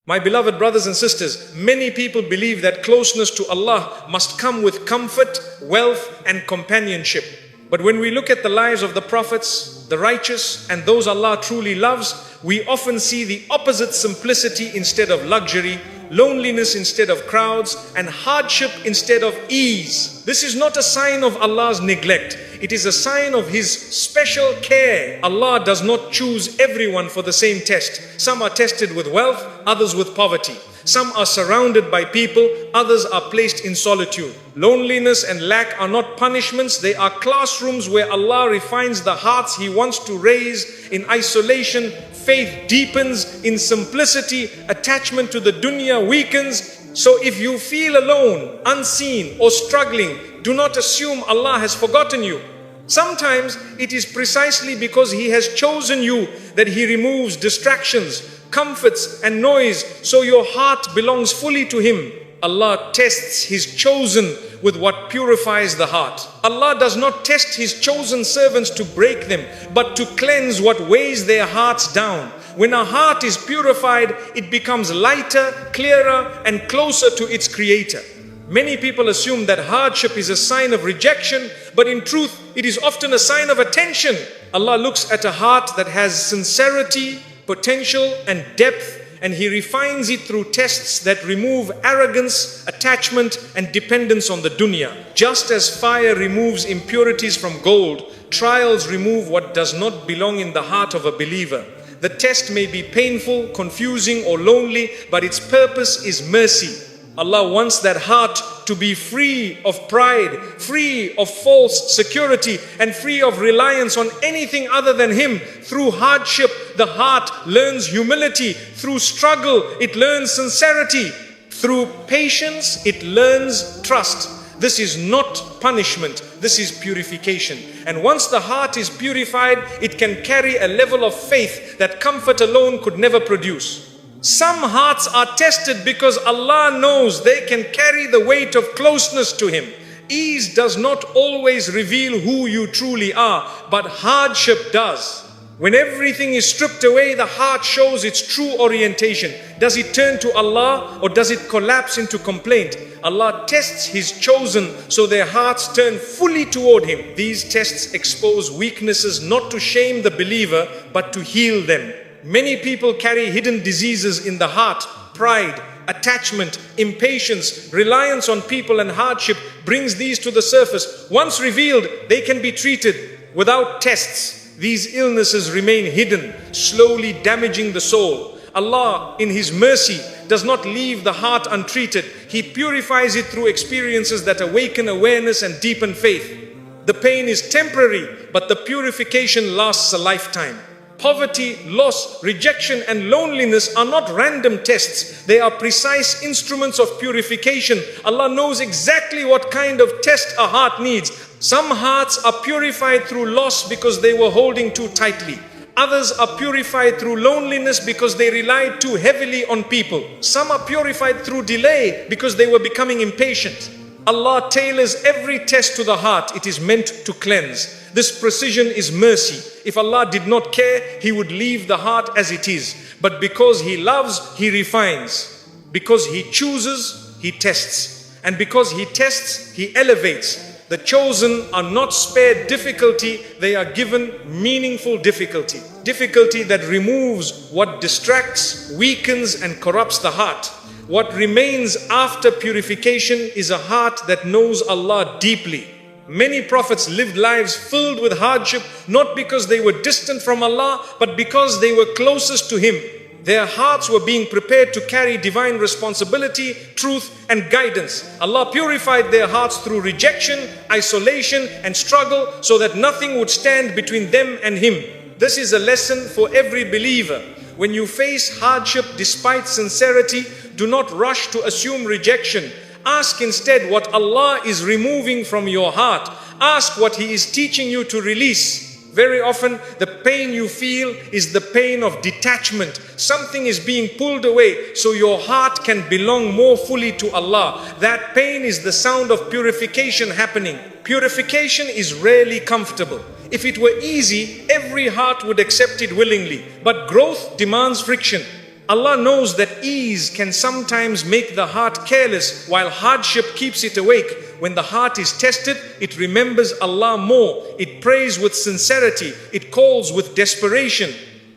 My beloved brothers and sisters, many people believe that closeness to Allah must come with comfort, wealth, and companionship. But when we look at the lives of the prophets, the righteous, and those Allah truly loves, we often see the opposite: simplicity instead of luxury, loneliness instead of crowds, and hardship instead of ease. This is not a sign of Allah's neglect. It is a sign of His special care. Allah does not choose everyone for the same test. Some are tested with wealth, others with poverty. Some are surrounded by people, others are placed in solitude. Loneliness and lack are not punishments, they are classrooms where Allah refines the hearts He wants to raise. In isolation, faith deepens. In simplicity, attachment to the dunya weakens. So if you feel alone, unseen, or struggling, do not assume Allah has forgotten you. Sometimes it is precisely because He has chosen you that He removes distractions, comforts, and noise, so your heart belongs fully to Him. Allah tests His chosen with what purifies the heart. Allah does not test His chosen servants to break them, but to cleanse what weighs their hearts down. When a heart is purified, it becomes lighter, clearer, and closer to its Creator. Many people assume that hardship is a sign of rejection, but in truth, it is often a sign of attention. Allah looks at a heart that has sincerity, potential, and depth, and He refines it through tests that remove arrogance, attachment, and dependence on the dunya. Just as fire removes impurities from gold, trials remove what does not belong in the heart of a believer. The test may be painful, confusing, or lonely, but its purpose is mercy. Allah wants that heart to be free of pride, free of false security, and free of reliance on anything other than Him. Through hardship, the heart learns humility. Through struggle, it learns sincerity. Through patience, it learns trust. This is not punishment, this is purification. And once the heart is purified, it can carry a level of faith that comfort alone could never produce. Some hearts are tested because Allah knows they can carry the weight of closeness to Him. Ease does not always reveal who you truly are, but hardship does. When everything is stripped away, the heart shows its true orientation. Does it turn to Allah or does it collapse into complaint? Allah tests His chosen so their hearts turn fully toward Him. These tests expose weaknesses not to shame the believer, but to heal them. Many people carry hidden diseases in the heart. Pride, attachment, impatience, reliance on people, and hardship brings these to the surface. Once revealed, they can be treated. Without tests, these illnesses remain hidden, slowly damaging the soul. Allah, in His mercy, does not leave the heart untreated. He purifies it through experiences that awaken awareness and deepen faith. The pain is temporary, but the purification lasts a lifetime. Poverty, loss, rejection, and loneliness are not random tests. They are precise instruments of purification. Allah knows exactly what kind of test a heart needs. Some hearts are purified through loss because they were holding too tightly. Others are purified through loneliness because they relied too heavily on people. Some are purified through delay because they were becoming impatient. Allah tailors every test to the heart it is meant to cleanse. This precision is mercy. If Allah did not care, He would leave the heart as it is. But because He loves, He refines. Because He chooses, He tests. And because He tests, He elevates. The chosen are not spared difficulty, they are given meaningful difficulty. Difficulty that removes what distracts, weakens, and corrupts the heart. What remains after purification is a heart that knows Allah deeply. Many prophets lived lives filled with hardship, not because they were distant from Allah, but because they were closest to Him. Their hearts were being prepared to carry divine responsibility, truth, and guidance. Allah purified their hearts through rejection, isolation, and struggle so that nothing would stand between them and Him. This is a lesson for every believer. When you face hardship despite sincerity, do not rush to assume rejection. Ask instead what Allah is removing from your heart. Ask what He is teaching you to release. Very often, the pain you feel is the pain of detachment. Something is being pulled away so your heart can belong more fully to Allah. That pain is the sound of purification happening. Purification is rarely comfortable. If it were easy, every heart would accept it willingly. But growth demands friction. Allah knows that ease can sometimes make the heart careless while hardship keeps it awake. When the heart is tested, it remembers Allah more. It prays with sincerity. It calls with desperation.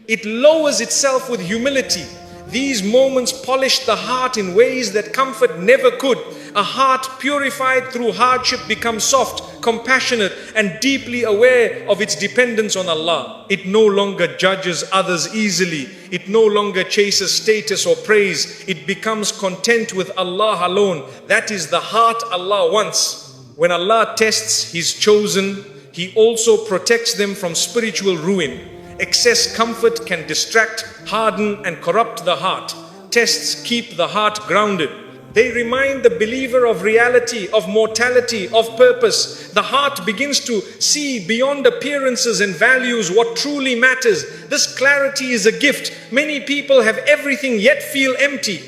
It lowers itself with humility. These moments polish the heart in ways that comfort never could. A heart purified through hardship becomes soft, compassionate, and deeply aware of its dependence on Allah. It no longer judges others easily. It no longer chases status or praise. It becomes content with Allah alone. That is the heart Allah wants. When Allah tests His chosen, He also protects them from spiritual ruin. Excess comfort can distract, harden, and corrupt the heart. Tests keep the heart grounded. They remind the believer of reality, of mortality, of purpose. The heart begins to see beyond appearances and values what truly matters. This clarity is a gift. Many people have everything yet feel empty.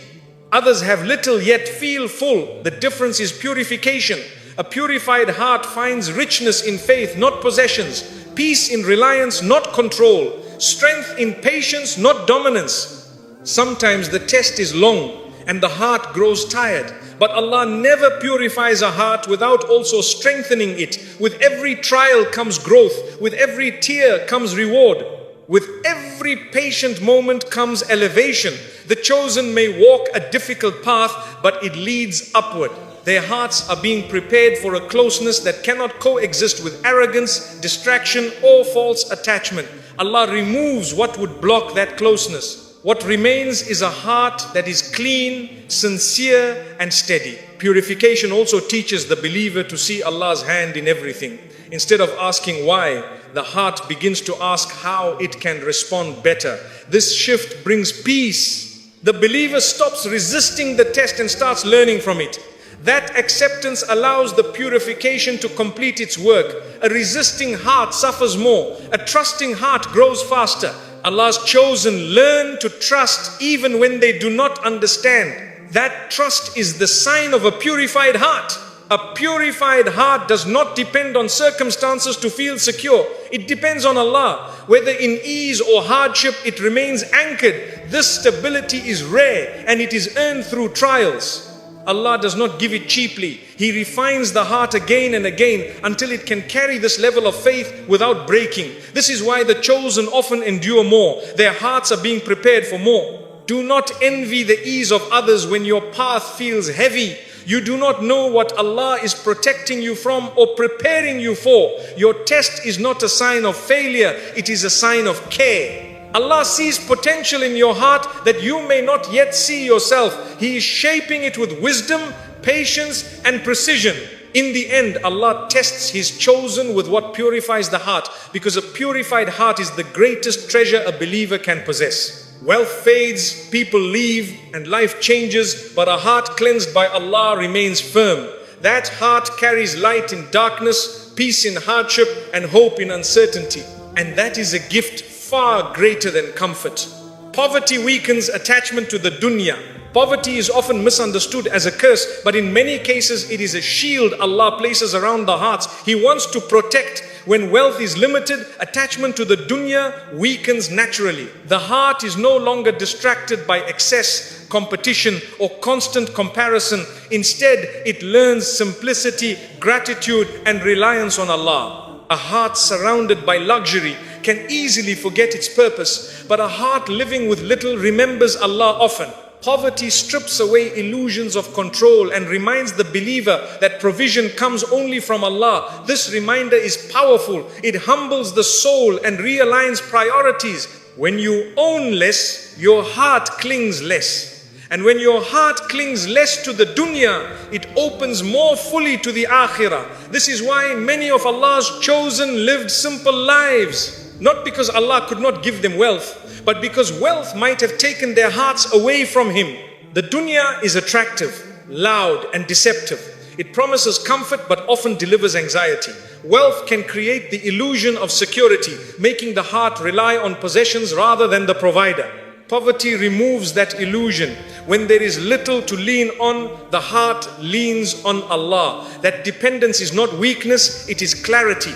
Others have little yet feel full. The difference is purification. A purified heart finds richness in faith, not possessions. Peace in reliance, not control. Strength in patience, not dominance. Sometimes the test is long and the heart grows tired. But Allah never purifies a heart without also strengthening it. With every trial comes growth. With every tear comes reward. With every patient moment comes elevation. The chosen may walk a difficult path, but it leads upward. Their hearts are being prepared for a closeness that cannot coexist with arrogance, distraction, or false attachment. Allah removes what would block that closeness. What remains is a heart that is clean, sincere, and steady. Purification also teaches the believer to see Allah's hand in everything. Instead of asking why, the heart begins to ask how it can respond better. This shift brings peace. The believer stops resisting the test and starts learning from it. That acceptance allows the purification to complete its work. A resisting heart suffers more. A trusting heart grows faster. Allah's chosen learn to trust even when they do not understand. That trust is the sign of a purified heart. A purified heart does not depend on circumstances to feel secure. It depends on Allah. Whether in ease or hardship, it remains anchored. This stability is rare and it is earned through trials. Allah does not give it cheaply. He refines the heart again and again until it can carry this level of faith without breaking. This is why the chosen often endure more. Their hearts are being prepared for more. Do not envy the ease of others when your path feels heavy. You do not know what Allah is protecting you from or preparing you for. Your test is not a sign of failure. It is a sign of care. Allah sees potential in your heart that you may not yet see yourself. He is shaping it with wisdom, patience, and precision. In the end, Allah tests His chosen with what purifies the heart, because a purified heart is the greatest treasure a believer can possess. Wealth fades, people leave, and life changes, but a heart cleansed by Allah remains firm. That heart carries light in darkness, peace in hardship, and hope in uncertainty. And that is a gift far greater than comfort. Poverty weakens attachment to the dunya. Poverty is often misunderstood as a curse, but in many cases it is a shield Allah places around the hearts. He wants to protect. When wealth is limited, attachment to the dunya weakens naturally. The heart is no longer distracted by excess, competition, or constant comparison. Instead, it learns simplicity, gratitude, and reliance on Allah. A heart surrounded by luxury can easily forget its purpose, but a heart living with little remembers Allah often. Poverty strips away illusions of control and reminds the believer that provision comes only from Allah. This reminder is powerful. It humbles the soul and realigns priorities. When you own less, your heart clings less. And when your heart clings less to the dunya, it opens more fully to the akhirah. This is why many of Allah's chosen lived simple lives. Not because Allah could not give them wealth, but because wealth might have taken their hearts away from Him. The dunya is attractive, loud, and deceptive. It promises comfort but often delivers anxiety. Wealth can create the illusion of security, making the heart rely on possessions rather than the provider. Poverty removes that illusion. When there is little to lean on, the heart leans on Allah. That dependence is not weakness, it is clarity.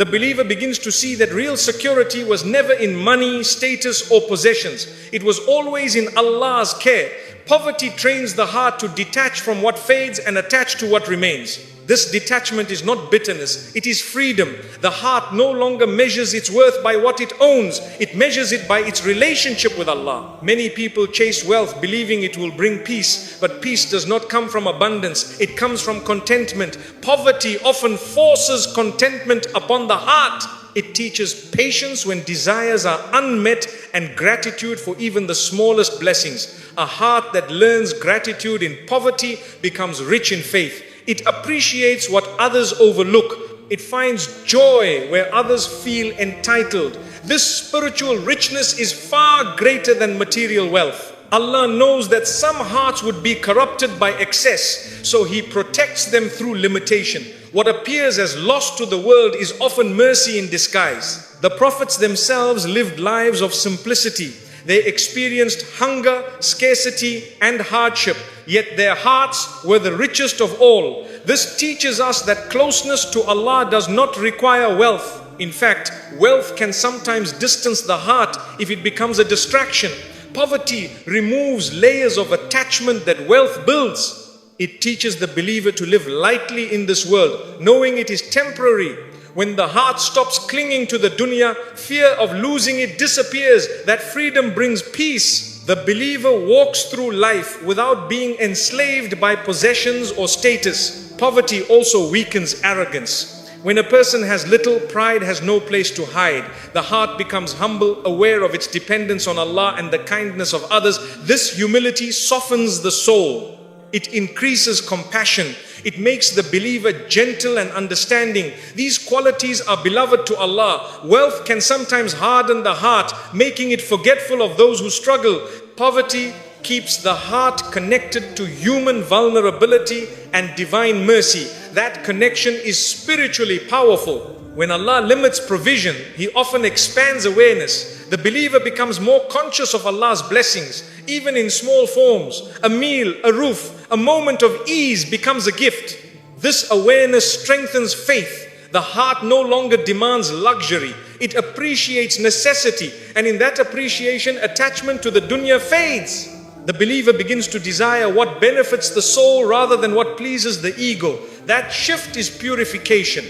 the believer begins to see that real security was never in money, status, or possessions. It was always in Allah's care. Poverty trains the heart to detach from what fades and attach to what remains. This detachment is not bitterness, it is freedom. The heart no longer measures its worth by what it owns, it measures it by its relationship with Allah. Many people chase wealth believing it will bring peace, but peace does not come from abundance, it comes from contentment. Poverty often forces contentment upon the heart. It teaches patience when desires are unmet and gratitude for even the smallest blessings. A heart that learns gratitude in poverty becomes rich in faith. It appreciates what others overlook. It finds joy where others feel entitled. This spiritual richness is far greater than material wealth. Allah knows that some hearts would be corrupted by excess, so He protects them through limitation. What appears as loss to the world is often mercy in disguise. The prophets themselves lived lives of simplicity. They experienced hunger, scarcity, and hardship, yet their hearts were the richest of all. This teaches us that closeness to Allah does not require wealth. In fact, wealth can sometimes distance the heart if it becomes a distraction. Poverty removes layers of attachment that wealth builds. It teaches the believer to live lightly in this world, knowing it is temporary. When the heart stops clinging to the dunya, fear of losing it disappears. That freedom brings peace. The believer walks through life without being enslaved by possessions or status. Poverty also weakens arrogance. When a person has little, pride has no place to hide. The heart becomes humble, aware of its dependence on Allah and the kindness of others. This humility softens the soul. It increases compassion. It makes the believer gentle and understanding. These qualities are beloved to Allah. Wealth can sometimes harden the heart, making it forgetful of those who struggle. Poverty keeps the heart connected to human vulnerability and divine mercy. That connection is spiritually powerful. When Allah limits provision, He often expands awareness. The believer becomes more conscious of Allah's blessings, even in small forms. A meal, a roof, a moment of ease becomes a gift. This awareness strengthens faith. The heart no longer demands luxury. It appreciates necessity, and in that appreciation, attachment to the dunya fades. The believer begins to desire what benefits the soul rather than what pleases the ego. That shift is purification.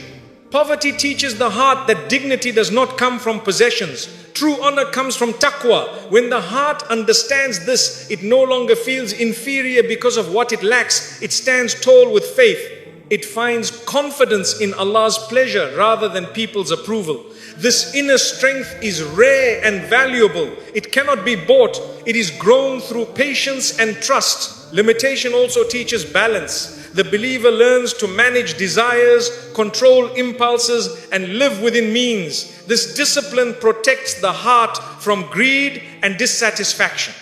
Poverty teaches the heart that dignity does not come from possessions. True honor comes from taqwa. When the heart understands this, it no longer feels inferior because of what it lacks. It stands tall with faith. It finds confidence in Allah's pleasure rather than people's approval. This inner strength is rare and valuable. It cannot be bought. It is grown through patience and trust. Limitation also teaches balance. The believer learns to manage desires, control impulses, and live within means. This discipline protects the heart from greed and dissatisfaction.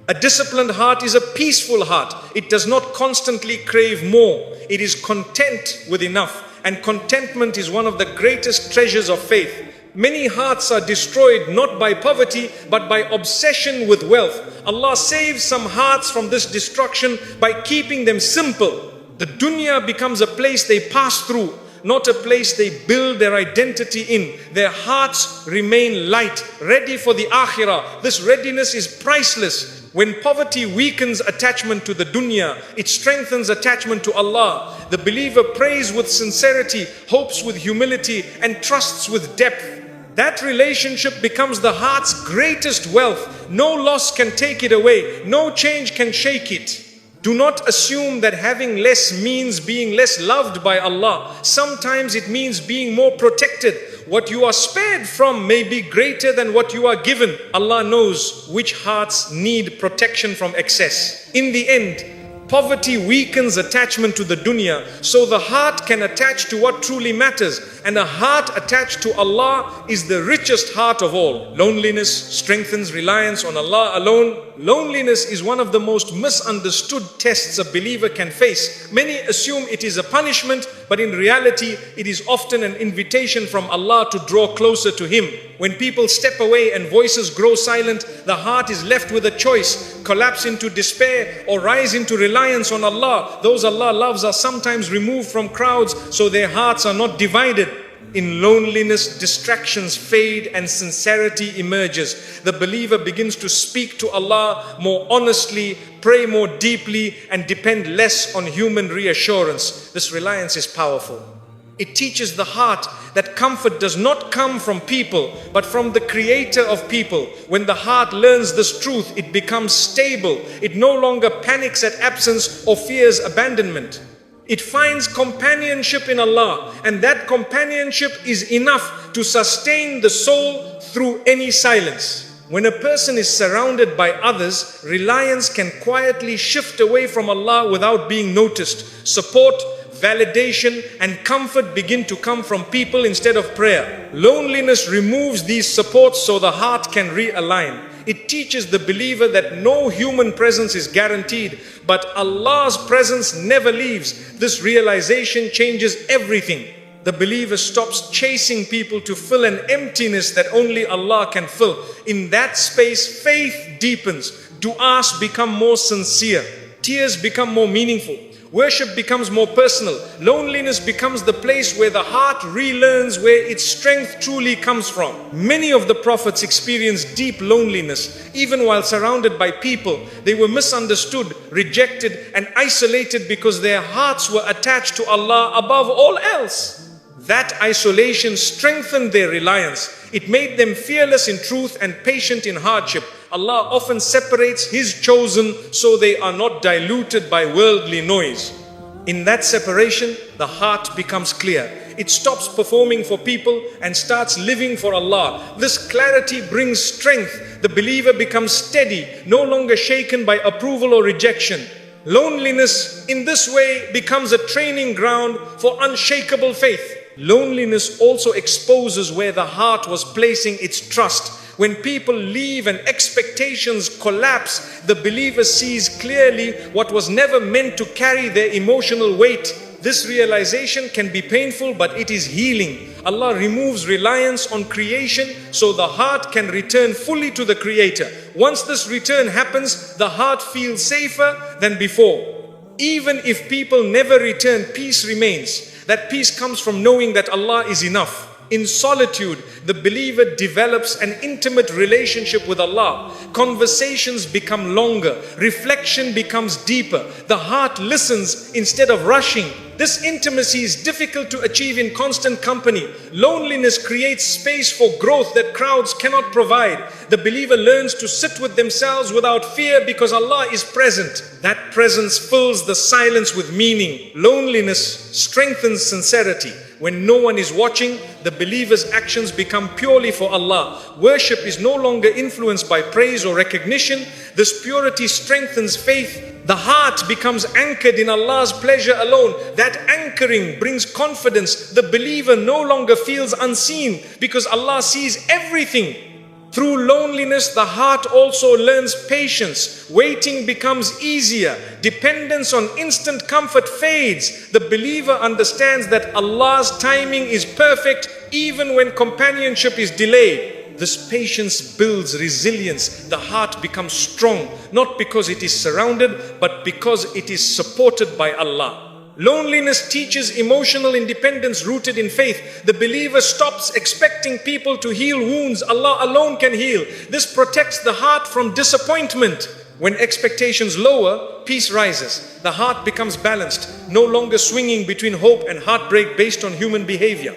A disciplined heart is a peaceful heart. It does not constantly crave more. It is content with enough. And contentment is one of the greatest treasures of faith. Many hearts are destroyed not by poverty, but by obsession with wealth. Allah saves some hearts from this destruction by keeping them simple. The dunya becomes a place they pass through, not a place they build their identity in. Their hearts remain light, ready for the akhirah. This readiness is priceless. When poverty weakens attachment to the dunya, it strengthens attachment to Allah. The believer prays with sincerity, hopes with humility, and trusts with depth. That relationship becomes the heart's greatest wealth. No loss can take it away. No change can shake it. Do not assume that having less means being less loved by Allah. Sometimes it means being more protected. What you are spared from may be greater than what you are given. Allah knows which hearts need protection from excess. In the end, poverty weakens attachment to the dunya, so the heart can attach to what truly matters. And a heart attached to Allah is the richest heart of all. Loneliness strengthens reliance on Allah alone. Loneliness is one of the most misunderstood tests a believer can face. Many assume it is a punishment, but in reality, it is often an invitation from Allah to draw closer to Him. When people step away and voices grow silent, the heart is left with a choice: collapse into despair or rise into reliance on Allah. Those Allah loves are sometimes removed from crowds, so their hearts are not divided. In loneliness, distractions fade and sincerity emerges. The believer begins to speak to Allah more honestly, pray more deeply, and depend less on human reassurance. This reliance is powerful. It teaches the heart that comfort does not come from people, but from the creator of people. When the heart learns this truth, it becomes stable. It no longer panics at absence or fears abandonment. It finds companionship in Allah, and that companionship is enough to sustain the soul through any silence. When a person is surrounded by others, reliance can quietly shift away from Allah without being noticed. Support, validation, and comfort begin to come from people instead of prayer. Loneliness removes these supports so the heart can realign. It teaches the believer that no human presence is guaranteed, but Allah's presence never leaves. This realization changes everything. The believer stops chasing people to fill an emptiness that only Allah can fill. In that space, faith deepens, du'as become more sincere, tears become more meaningful, worship becomes more personal. Loneliness becomes the place where the heart relearns where its strength truly comes from. Many of the prophets experienced deep loneliness. Even while surrounded by people, they were misunderstood, rejected, and isolated because their hearts were attached to Allah above all else. That isolation strengthened their reliance. It made them fearless in truth and patient in hardship. Allah often separates His chosen so they are not diluted by worldly noise. In that separation, the heart becomes clear. It stops performing for people and starts living for Allah. This clarity brings strength. The believer becomes steady, no longer shaken by approval or rejection. Loneliness in this way becomes a training ground for unshakable faith. Loneliness also exposes where the heart was placing its trust. When people leave and expectations collapse, the believer sees clearly what was never meant to carry their emotional weight. This realization can be painful, but it is healing. Allah removes reliance on creation so the heart can return fully to the Creator. Once this return happens, the heart feels safer than before. Even if people never return, peace remains. That peace comes from knowing that Allah is enough. In solitude, the believer develops an intimate relationship with Allah. Conversations become longer. Reflection becomes deeper. The heart listens instead of rushing. This intimacy is difficult to achieve in constant company. Loneliness creates space for growth that crowds cannot provide. The believer learns to sit with themselves without fear because Allah is present. That presence fills the silence with meaning. Loneliness strengthens sincerity. When no one is watching, the believer's actions become purely for Allah. Worship is no longer influenced by praise or recognition. This purity strengthens faith. The heart becomes anchored in Allah's pleasure alone. That anchoring brings confidence. The believer no longer feels unseen because Allah sees everything. Through loneliness, the heart also learns patience. Waiting becomes easier. Dependence on instant comfort fades. The believer understands that Allah's timing is perfect even when companionship is delayed. This patience builds resilience. The heart becomes strong, not because it is surrounded, but because it is supported by Allah. Loneliness teaches emotional independence rooted in faith. The believer stops expecting people to heal wounds Allah alone can heal. This protects the heart from disappointment. When expectations lower, peace rises. The heart becomes balanced, no longer swinging between hope and heartbreak based on human behavior.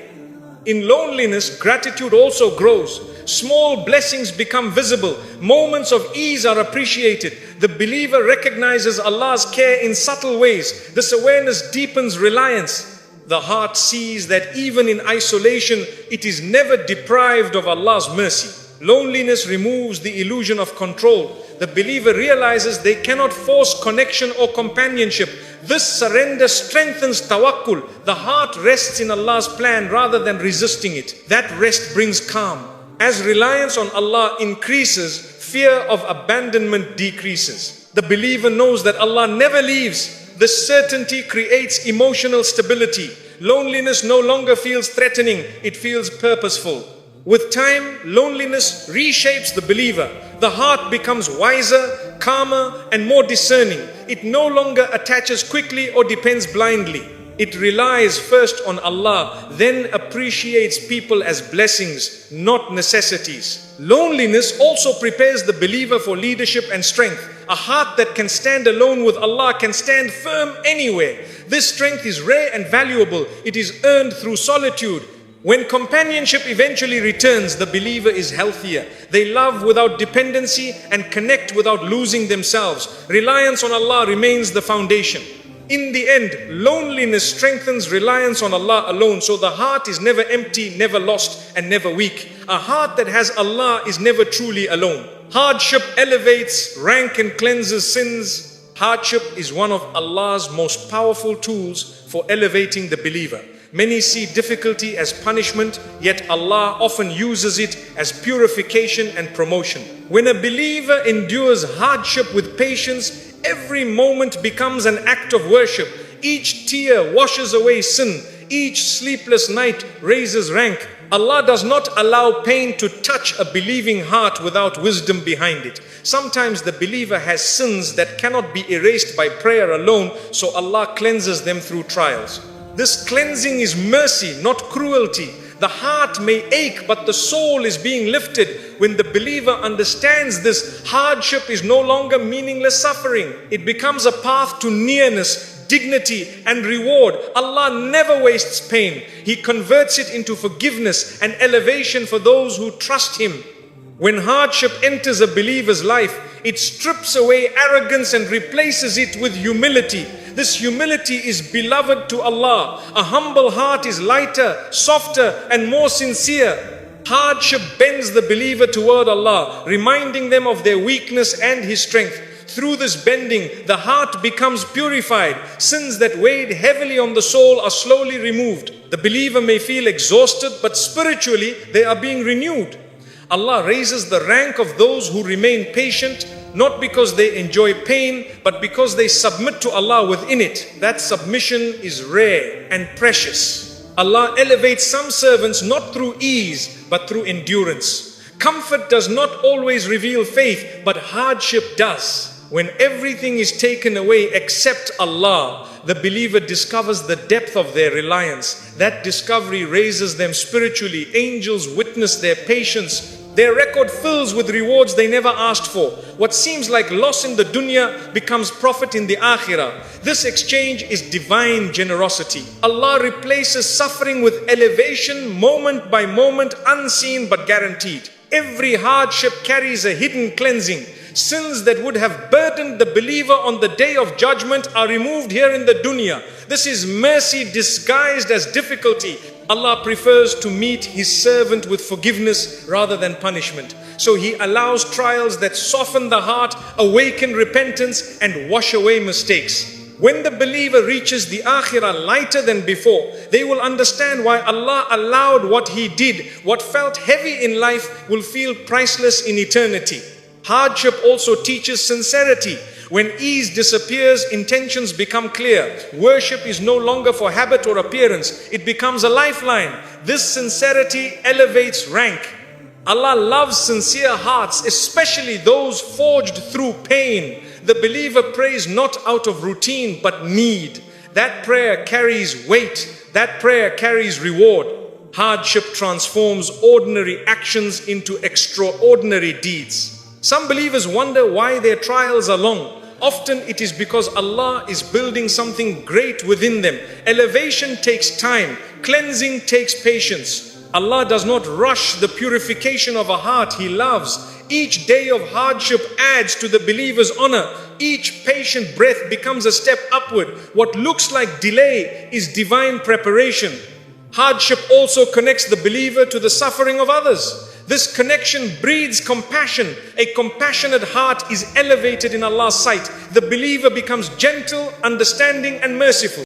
In loneliness, gratitude also grows. Small blessings become visible. Moments of ease are appreciated. The believer recognizes Allah's care in subtle ways. This awareness deepens reliance. The heart sees that even in isolation, it is never deprived of Allah's mercy. Loneliness removes the illusion of control. The believer realizes they cannot force connection or companionship. This surrender strengthens tawakkul. The heart rests in Allah's plan rather than resisting it. That rest brings calm. As reliance on Allah increases, fear of abandonment decreases. The believer knows that Allah never leaves. This certainty creates emotional stability. Loneliness no longer feels threatening, it feels purposeful. With time, loneliness reshapes the believer. The heart becomes wiser, calmer, and more discerning. It no longer attaches quickly or depends blindly. It relies first on Allah, then appreciates people as blessings, not necessities. Loneliness also prepares the believer for leadership and strength. A heart that can stand alone with Allah can stand firm anywhere. This strength is rare and valuable. It is earned through solitude. When companionship eventually returns, the believer is healthier. They love without dependency and connect without losing themselves. Reliance on Allah remains the foundation. In the end, loneliness strengthens reliance on Allah alone, so the heart is never empty, never lost, and never weak. A heart that has Allah is never truly alone. Hardship elevates rank and cleanses sins. Hardship is one of Allah's most powerful tools for elevating the believer. Many see difficulty as punishment, yet Allah often uses it as purification and promotion. When a believer endures hardship with patience, every moment becomes an act of worship. Each tear washes away sin. Each sleepless night raises rank. Allah does not allow pain to touch a believing heart without wisdom behind it. Sometimes the believer has sins that cannot be erased by prayer alone, so Allah cleanses them through trials. This cleansing is mercy, not cruelty. The heart may ache, but the soul is being lifted. When the believer understands this, hardship is no longer meaningless suffering. It becomes a path to nearness, dignity, and reward. Allah never wastes pain. He converts it into forgiveness and elevation for those who trust Him. When hardship enters a believer's life, it strips away arrogance and replaces it with humility. This humility is beloved to Allah. A humble heart is lighter, softer, and more sincere. Hardship bends the believer toward Allah, reminding them of their weakness and His strength. Through this bending, the heart becomes purified. Sins that weighed heavily on the soul are slowly removed. The believer may feel exhausted, but spiritually they are being renewed. Allah raises the rank of those who remain patient, not because they enjoy pain, but because they submit to Allah within it. That submission is rare and precious. Allah elevates some servants not through ease, but through endurance. Comfort does not always reveal faith, but hardship does. When everything is taken away except Allah, the believer discovers the depth of their reliance. That discovery raises them spiritually. Angels witness their patience. Their record fills with rewards they never asked for. What seems like loss in the dunya becomes profit in the akhirah. This exchange is divine generosity. Allah replaces suffering with elevation, moment by moment, unseen but guaranteed. Every hardship carries a hidden cleansing. Sins that would have burdened the believer on the day of judgment are removed here in the dunya. This is mercy disguised as difficulty. Allah prefers to meet His servant with forgiveness rather than punishment. So He allows trials that soften the heart, awaken repentance, and wash away mistakes. When the believer reaches the akhirah lighter than before, they will understand why Allah allowed what He did. What felt heavy in life will feel priceless in eternity. Hardship also teaches sincerity. When ease disappears, intentions become clear. Worship is no longer for habit or appearance. It becomes a lifeline. This sincerity elevates rank. Allah loves sincere hearts, especially those forged through pain. The believer prays not out of routine, but need. That prayer carries weight. That prayer carries reward. Hardship transforms ordinary actions into extraordinary deeds. Some believers wonder why their trials are long. Often it is because Allah is building something great within them. Elevation takes time. Cleansing takes patience. Allah does not rush the purification of a heart He loves. Each day of hardship adds to the believer's honor. Each patient breath becomes a step upward. What looks like delay is divine preparation. Hardship also connects the believer to the suffering of others. This connection breeds compassion. A compassionate heart is elevated in Allah's sight. The believer becomes gentle, understanding, and merciful.